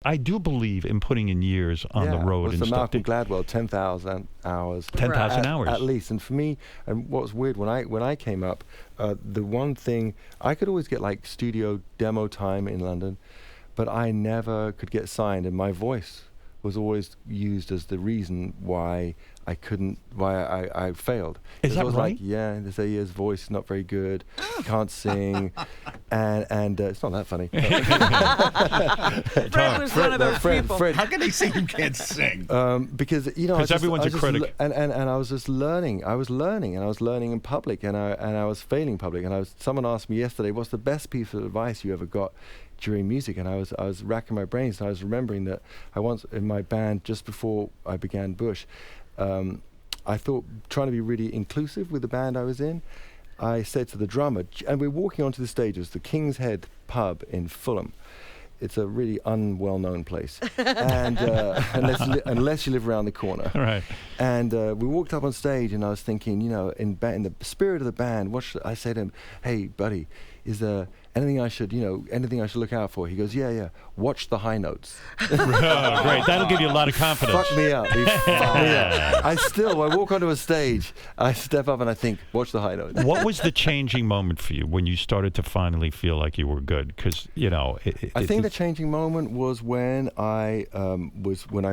I do believe in putting in years on the road and stuff. Malcolm Gladwell, 10,000 hours. 10,000 hours. At least. And for me, and what was weird, when I came up, the one thing, I could always get like studio demo time in London, but I never could get signed, and my voice was always used as the reason why I failed. Is that right? Like, yeah, they say his voice is not very good, can't sing, and it's not that funny. Fred was one of those people. Fred. How can they say you can't sing? Because everyone's a critic, and I was just learning. I was learning in public, and I was failing in public. And someone asked me yesterday, "What's the best piece of advice you ever got during music?" And I was racking my brains, and I was remembering that I once in my band, just before I began Bush, I thought, trying to be really inclusive with the band I was in, I said to the drummer, and we're walking onto the stage, it was the King's Head pub in Fulham. It's a really unwell-known place, and unless you live around the corner. Right. And we walked up on stage, and I was thinking, in the spirit of the band, I say to him, "Hey, buddy, is there anything I should look out for?" He goes, yeah, watch the high notes. Great, that'll give you a lot of confidence. Fuck me up. He fucked me up. I walk onto a stage, I step up and I think, watch the high notes. What was the changing moment for you when you started to finally feel like you were good? Because, I think the changing moment was when I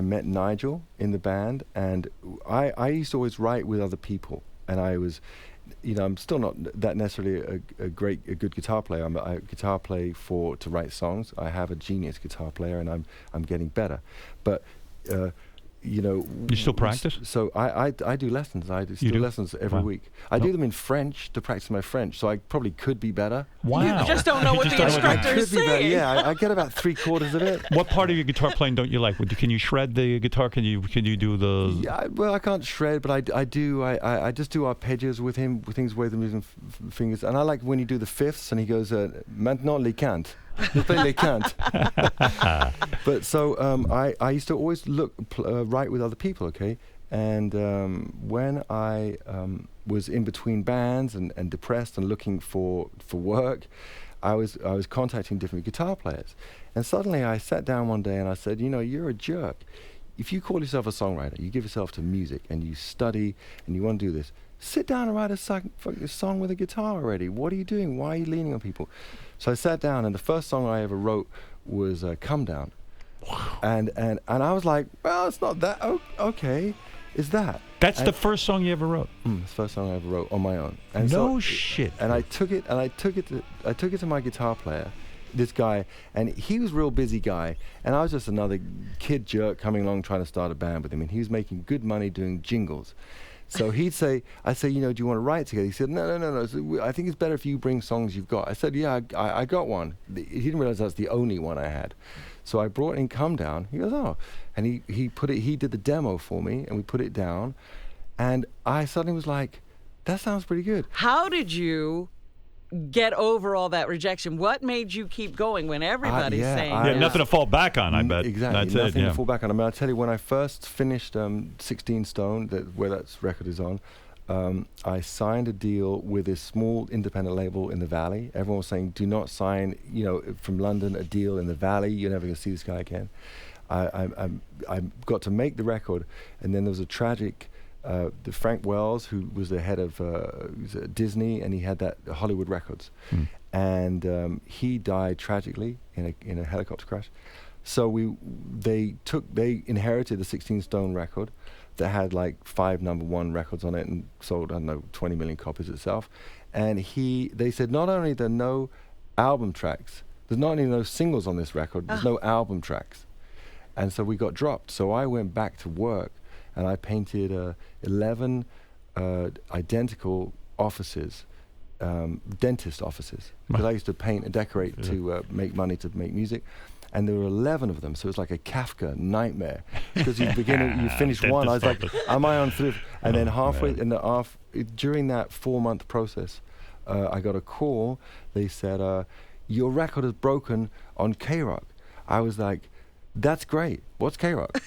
met Nigel in the band, and I used to always write with other people, and I was, I'm still not that necessarily a good guitar player. I guitar play to write songs. I have a genius guitar player, and I'm getting better. But you still practice? So I do lessons. I do lessons every week. I do them in French to practice my French. So I probably could be better. Wow! You just don't know what the instructor is saying. Yeah, I get about 3/4 of it. What part of your guitar playing don't you like? Can you shred the guitar? Can you do the? Yeah, well, I can't shred, but I do. I just do arpeggios with him, with things where I'm using fingers. And I like when you do the fifths, and he goes, "Maintenant les quintes." They can't. But so I used to always write with other people, okay? And when I was in between bands and depressed and looking for work, I was contacting different guitar players. And suddenly I sat down one day and I said, you're a jerk. If you call yourself a songwriter, you give yourself to music and you study and you want to do this, sit down and write a song with a guitar already. What are you doing? Why are you leaning on people? So I sat down, and the first song I ever wrote was Comedown. Wow. And I was like, well, it's not that. Okay, is that? That's the first song you ever wrote? It's the first song I ever wrote on my own. And shit. And I took it to my guitar player, this guy, and he was a real busy guy, and I was just another kid jerk coming along trying to start a band with him, and he was making good money doing jingles. So I'd say, do you want to write together? He said, no. So I think it's better if you bring songs you've got. I said, yeah, I got one. He didn't realize that's the only one I had. So I brought in Comedown. He goes, oh. And he did the demo for me, and we put it down. And I suddenly was like, that sounds pretty good. How did you get over all that rejection? What made you keep going when everybody's saying yeah, nothing to fall back on, I bet. Exactly, that's nothing it, to fall back on. I mean, I'll tell you, when I first finished 16 Stone, where that record is on, I signed a deal with a small independent label in the Valley. Everyone was saying, do not sign, from London, a deal in the Valley. You're never going to see this guy again. I got to make the record, and then there was a tragic the Frank Wells, who was the head of Disney, and he had that Hollywood Records, and he died tragically in a helicopter crash. So they inherited the 16 Stone record that had like 5 #1 records on it and sold, I don't know, 20 million copies itself. And they said, not only are there no album tracks, there's not only no singles on this record, there's no album tracks. And so we got dropped. So I went back to work, and I painted 11 identical offices, dentist offices, because I used to paint and decorate to make money to make music. And there were 11 of them, so it was like a Kafka nightmare. Because you finish one, I was like, am I on 3? And then halfway, during that 4-month process, I got a call. They said, your record is broken on K-Rock. I was like, that's great. What's K-Rock?